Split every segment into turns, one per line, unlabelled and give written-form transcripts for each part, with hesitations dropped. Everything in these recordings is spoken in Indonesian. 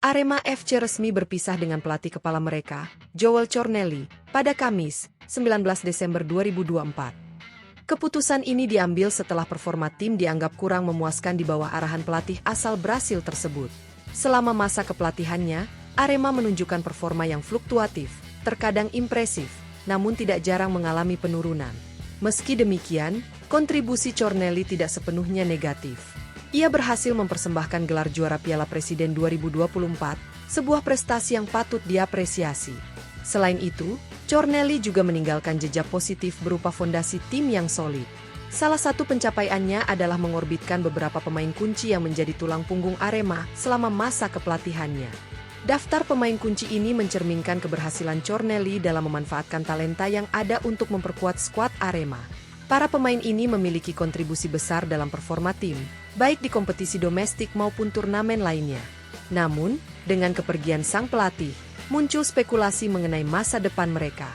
Arema FC resmi berpisah dengan pelatih kepala mereka, Joel Cornelli, pada Kamis, 19 Desember 2024. Keputusan ini diambil setelah performa tim dianggap kurang memuaskan di bawah arahan pelatih asal Brasil tersebut. Selama masa kepelatihannya, Arema menunjukkan performa yang fluktuatif, terkadang impresif, namun tidak jarang mengalami penurunan. Meski demikian, kontribusi Cornelli tidak sepenuhnya negatif. Ia berhasil mempersembahkan gelar juara Piala Presiden 2024, sebuah prestasi yang patut diapresiasi. Selain itu, Cornelli juga meninggalkan jejak positif berupa fondasi tim yang solid. Salah satu pencapaiannya adalah mengorbitkan beberapa pemain kunci yang menjadi tulang punggung Arema selama masa kepelatihannya. Daftar pemain kunci ini mencerminkan keberhasilan Cornelli dalam memanfaatkan talenta yang ada untuk memperkuat skuad Arema. Para pemain ini memiliki kontribusi besar dalam performa tim, baik di kompetisi domestik maupun turnamen lainnya. Namun, dengan kepergian sang pelatih, muncul spekulasi mengenai masa depan mereka.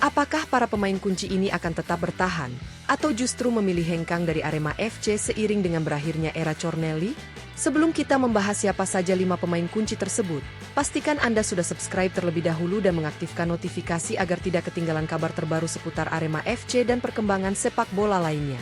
Apakah para pemain kunci ini akan tetap bertahan, atau justru memilih hengkang dari Arema FC seiring dengan berakhirnya era Cornelli? Sebelum kita membahas siapa saja 5 pemain kunci tersebut, pastikan Anda sudah subscribe terlebih dahulu dan mengaktifkan notifikasi agar tidak ketinggalan kabar terbaru seputar Arema FC dan perkembangan sepak bola lainnya.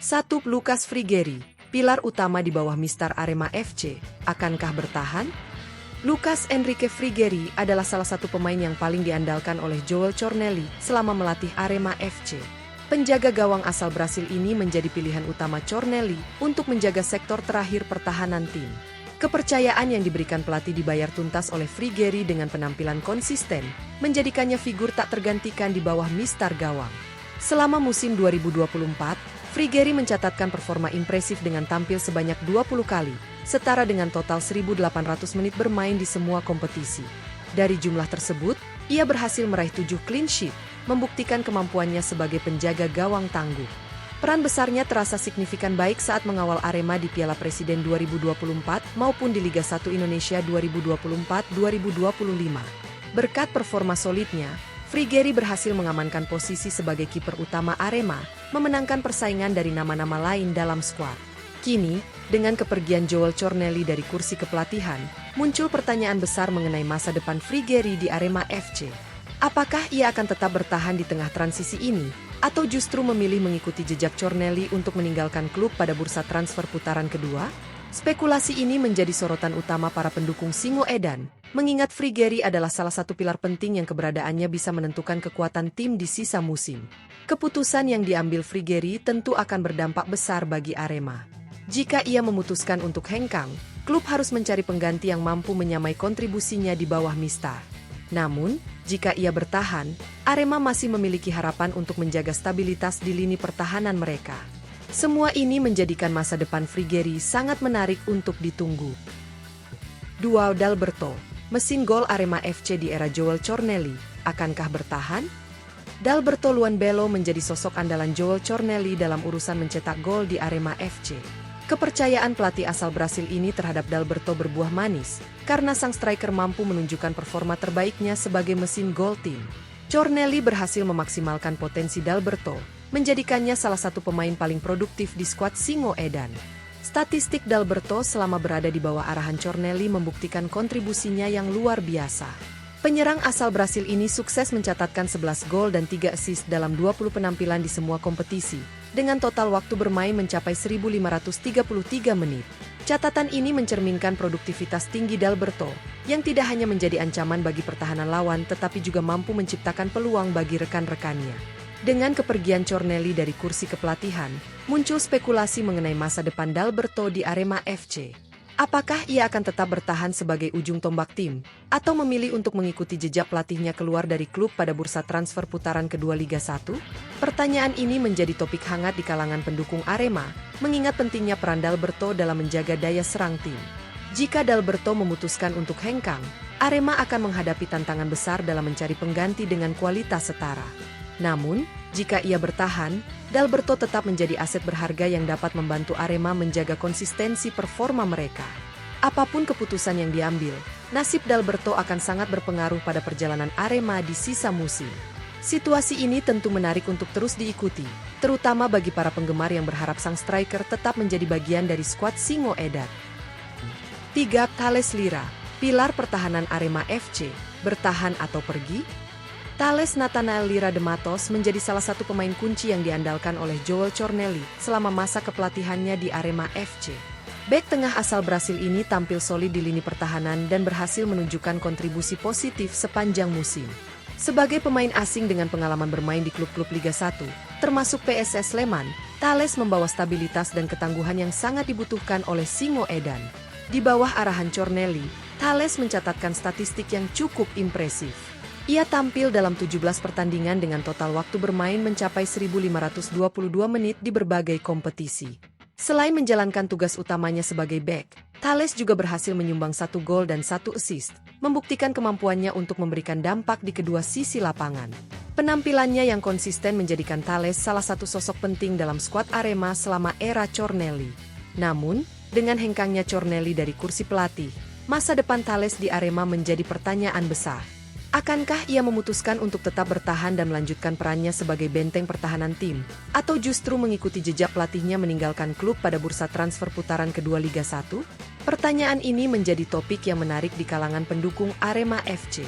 1. Lucas Frigery, pilar utama di bawah Mistar Arema FC, akankah bertahan? Lucas Enrique Frigery adalah salah satu pemain yang paling diandalkan oleh Joel Cornelli selama melatih Arema FC. Penjaga gawang asal Brasil ini menjadi pilihan utama Cornelli untuk menjaga sektor terakhir pertahanan tim. Kepercayaan yang diberikan pelatih dibayar tuntas oleh Frigery dengan penampilan konsisten, menjadikannya figur tak tergantikan di bawah mistar gawang. Selama musim 2024, Frigery mencatatkan performa impresif dengan tampil sebanyak 20 kali, setara dengan total 1.800 menit bermain di semua kompetisi. Dari jumlah tersebut, ia berhasil meraih 7 clean sheet, membuktikan kemampuannya sebagai penjaga gawang tangguh. Peran besarnya terasa signifikan baik saat mengawal Arema di Piala Presiden 2024 maupun di Liga 1 Indonesia 2024-2025. Berkat performa solidnya, Frigery berhasil mengamankan posisi sebagai kiper utama Arema, memenangkan persaingan dari nama-nama lain dalam skuad. Kini, dengan kepergian Joel Cornelli dari kursi kepelatihan, muncul pertanyaan besar mengenai masa depan Frigery di Arema FC. Apakah ia akan tetap bertahan di tengah transisi ini, atau justru memilih mengikuti jejak Cornelli untuk meninggalkan klub pada bursa transfer putaran kedua? Spekulasi ini menjadi sorotan utama para pendukung Singoedan, mengingat Frigery adalah salah satu pilar penting yang keberadaannya bisa menentukan kekuatan tim di sisa musim. Keputusan yang diambil Frigery tentu akan berdampak besar bagi Arema. Jika ia memutuskan untuk hengkang, klub harus mencari pengganti yang mampu menyamai kontribusinya di bawah Mistar. Namun, jika ia bertahan, Arema masih memiliki harapan untuk menjaga stabilitas di lini pertahanan mereka. Semua ini menjadikan masa depan Frigery sangat menarik untuk ditunggu. 2. Dalberto, mesin gol Arema FC di era Joel Cornelli, akankah bertahan? Dalberto Luanbelo menjadi sosok andalan Joel Cornelli dalam urusan mencetak gol di Arema FC. Kepercayaan pelatih asal Brasil ini terhadap Dalberto berbuah manis, karena sang striker mampu menunjukkan performa terbaiknya sebagai mesin gol tim. Cornelli berhasil memaksimalkan potensi Dalberto, menjadikannya salah satu pemain paling produktif di skuad Singoedan. Statistik Dalberto selama berada di bawah arahan Cornelli membuktikan kontribusinya yang luar biasa. Penyerang asal Brasil ini sukses mencatatkan 11 gol dan 3 assist dalam 20 penampilan di semua kompetisi, dengan total waktu bermain mencapai 1.533 menit. Catatan ini mencerminkan produktivitas tinggi Dalberto, yang tidak hanya menjadi ancaman bagi pertahanan lawan tetapi juga mampu menciptakan peluang bagi rekan-rekannya. Dengan kepergian Cornelli dari kursi kepelatihan, muncul spekulasi mengenai masa depan Dalberto di Arema FC. Apakah ia akan tetap bertahan sebagai ujung tombak tim, atau memilih untuk mengikuti jejak pelatihnya keluar dari klub pada bursa transfer putaran kedua Liga 1? Pertanyaan ini menjadi topik hangat di kalangan pendukung Arema, mengingat pentingnya peran Dalberto dalam menjaga daya serang tim. Jika Dalberto memutuskan untuk hengkang, Arema akan menghadapi tantangan besar dalam mencari pengganti dengan kualitas setara. Namun, jika ia bertahan, Dalberto tetap menjadi aset berharga yang dapat membantu Arema menjaga konsistensi performa mereka. Apapun keputusan yang diambil, nasib Dalberto akan sangat berpengaruh pada perjalanan Arema di sisa musim. Situasi ini tentu menarik untuk terus diikuti, terutama bagi para penggemar yang berharap sang striker tetap menjadi bagian dari skuad Singoedan. 3. Thales Lira, pilar pertahanan Arema FC, bertahan atau pergi? Thales Nathanael Lira de Matos menjadi salah satu pemain kunci yang diandalkan oleh Joel Cornelli selama masa kepelatihannya di Arema FC. Bek tengah asal Brasil ini tampil solid di lini pertahanan dan berhasil menunjukkan kontribusi positif sepanjang musim. Sebagai pemain asing dengan pengalaman bermain di klub-klub Liga 1, termasuk PSS Sleman, Thales membawa stabilitas dan ketangguhan yang sangat dibutuhkan oleh Singoedan. Di bawah arahan Cornelli, Thales mencatatkan statistik yang cukup impresif. Ia tampil dalam 17 pertandingan dengan total waktu bermain mencapai 1.522 menit di berbagai kompetisi. Selain menjalankan tugas utamanya sebagai bek, Thales juga berhasil menyumbang 1 gol dan 1 assist, membuktikan kemampuannya untuk memberikan dampak di kedua sisi lapangan. Penampilannya yang konsisten menjadikan Thales salah satu sosok penting dalam skuad Arema selama era Cornelli. Namun, dengan hengkangnya Cornelli dari kursi pelatih, masa depan Thales di Arema menjadi pertanyaan besar. Akankah ia memutuskan untuk tetap bertahan dan melanjutkan perannya sebagai benteng pertahanan tim, atau justru mengikuti jejak pelatihnya meninggalkan klub pada bursa transfer putaran kedua Liga 1? Pertanyaan ini menjadi topik yang menarik di kalangan pendukung Arema FC.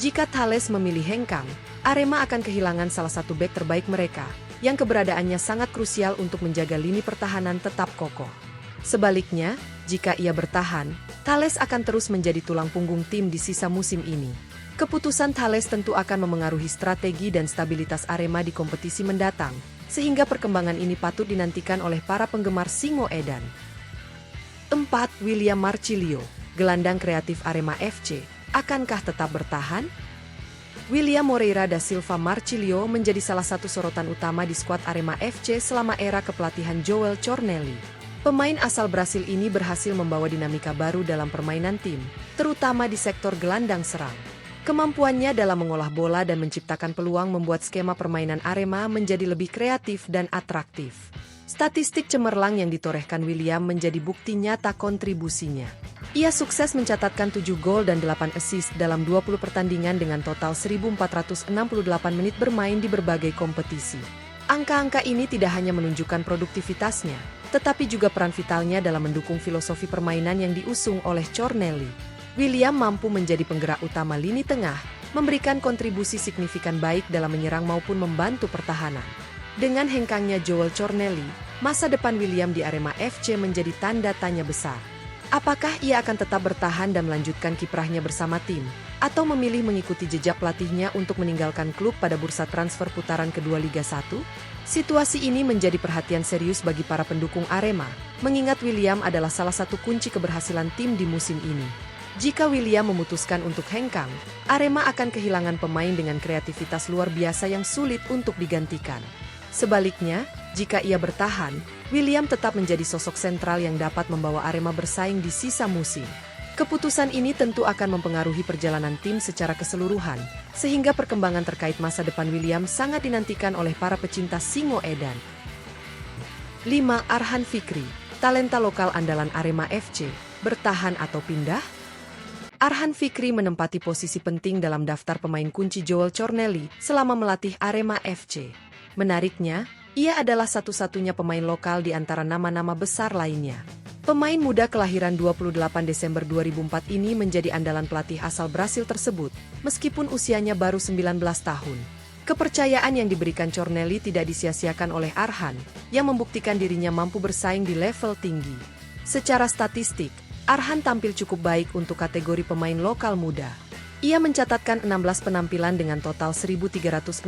Jika Thales memilih hengkang, Arema akan kehilangan salah satu bek terbaik mereka, yang keberadaannya sangat krusial untuk menjaga lini pertahanan tetap kokoh. Sebaliknya, jika ia bertahan, Thales akan terus menjadi tulang punggung tim di sisa musim ini. Keputusan Thales tentu akan memengaruhi strategi dan stabilitas Arema di kompetisi mendatang, sehingga perkembangan ini patut dinantikan oleh para penggemar Singoedan. 4. William Marcilio, gelandang kreatif Arema FC, akankah tetap bertahan? William Moreira da Silva Marcilio menjadi salah satu sorotan utama di skuad Arema FC selama era kepelatihan Joel Cornelli. Pemain asal Brasil ini berhasil membawa dinamika baru dalam permainan tim, terutama di sektor gelandang serang. Kemampuannya dalam mengolah bola dan menciptakan peluang membuat skema permainan Arema menjadi lebih kreatif dan atraktif. Statistik cemerlang yang ditorehkan William menjadi bukti nyata kontribusinya. Ia sukses mencatatkan 7 gol dan 8 assist dalam 20 pertandingan dengan total 1.468 menit bermain di berbagai kompetisi. Angka-angka ini tidak hanya menunjukkan produktivitasnya, tetapi juga peran vitalnya dalam mendukung filosofi permainan yang diusung oleh Cornelli. William mampu menjadi penggerak utama lini tengah, memberikan kontribusi signifikan baik dalam menyerang maupun membantu pertahanan. Dengan hengkangnya Joel Cornelli, masa depan William di Arema FC menjadi tanda tanya besar. Apakah ia akan tetap bertahan dan melanjutkan kiprahnya bersama tim, atau memilih mengikuti jejak pelatihnya untuk meninggalkan klub pada bursa transfer putaran kedua Liga 1? Situasi ini menjadi perhatian serius bagi para pendukung Arema, mengingat William adalah salah satu kunci keberhasilan tim di musim ini. Jika William memutuskan untuk hengkang, Arema akan kehilangan pemain dengan kreativitas luar biasa yang sulit untuk digantikan. Sebaliknya, jika ia bertahan, William tetap menjadi sosok sentral yang dapat membawa Arema bersaing di sisa musim. Keputusan ini tentu akan mempengaruhi perjalanan tim secara keseluruhan, sehingga perkembangan terkait masa depan William sangat dinantikan oleh para pecinta Singoedan. 5. Arhan Fikri, talenta lokal andalan Arema FC, bertahan atau pindah? Arhan Fikri menempati posisi penting dalam daftar pemain kunci Joel Cornelli selama melatih Arema FC. Menariknya, ia adalah satu-satunya pemain lokal di antara nama-nama besar lainnya. Pemain muda kelahiran 28 Desember 2004 ini menjadi andalan pelatih asal Brasil tersebut, meskipun usianya baru 19 tahun. Kepercayaan yang diberikan Cornelli tidak disia-siakan oleh Arhan, yang membuktikan dirinya mampu bersaing di level tinggi. Secara statistik, Arhan tampil cukup baik untuk kategori pemain lokal muda. Ia mencatatkan 16 penampilan dengan total 1.364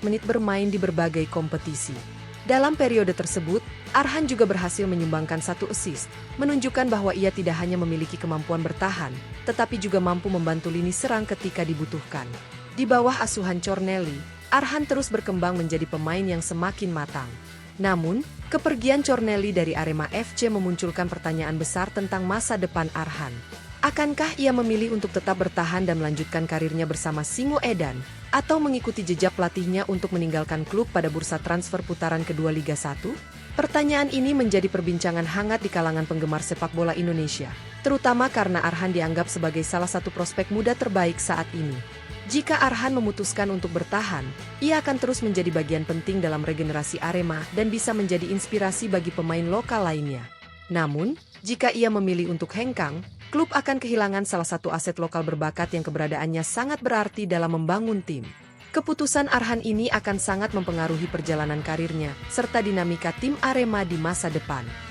menit bermain di berbagai kompetisi. Dalam periode tersebut, Arhan juga berhasil menyumbangkan 1 assist, menunjukkan bahwa ia tidak hanya memiliki kemampuan bertahan, tetapi juga mampu membantu lini serang ketika dibutuhkan. Di bawah asuhan Cornelli, Arhan terus berkembang menjadi pemain yang semakin matang. Namun, kepergian Cornelli dari Arema FC memunculkan pertanyaan besar tentang masa depan Arhan. Akankah ia memilih untuk tetap bertahan dan melanjutkan karirnya bersama Singoedan, atau mengikuti jejak pelatihnya untuk meninggalkan klub pada bursa transfer putaran kedua Liga 1? Pertanyaan ini menjadi perbincangan hangat di kalangan penggemar sepak bola Indonesia, terutama karena Arhan dianggap sebagai salah satu prospek muda terbaik saat ini. Jika Arhan memutuskan untuk bertahan, ia akan terus menjadi bagian penting dalam regenerasi Arema dan bisa menjadi inspirasi bagi pemain lokal lainnya. Namun, jika ia memilih untuk hengkang, klub akan kehilangan salah satu aset lokal berbakat yang keberadaannya sangat berarti dalam membangun tim. Keputusan Arhan ini akan sangat mempengaruhi perjalanan karirnya serta dinamika tim Arema di masa depan.